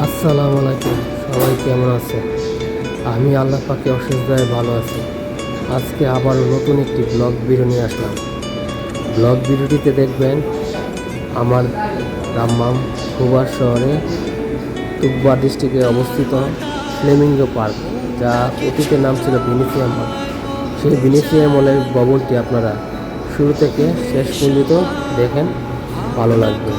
আসসালামু আলাইকুম, সবাই কেমন আছে? আমি আল্লাহ পাকে অশেষ দয়ায় ভালো আছি। আজকে আবারও নতুন একটি ব্লগ ভিডিও নিয়ে আসলাম। ব্লগ ভিডিওটিতে দেখবেন আমার দাম্মাম খুবার শহরে তুব্বা ডিস্ট্রিক্টে অবস্থিত ফ্লেমিঙ্গো পার্ক, যা অতীতের নাম ছিল ভিনিসিয়া মল। সেই ভিনিসিয়া মলের ভবনটি আপনারা শুরু থেকে শেষ পর্যন্ত দেখেন, ভালো লাগবে।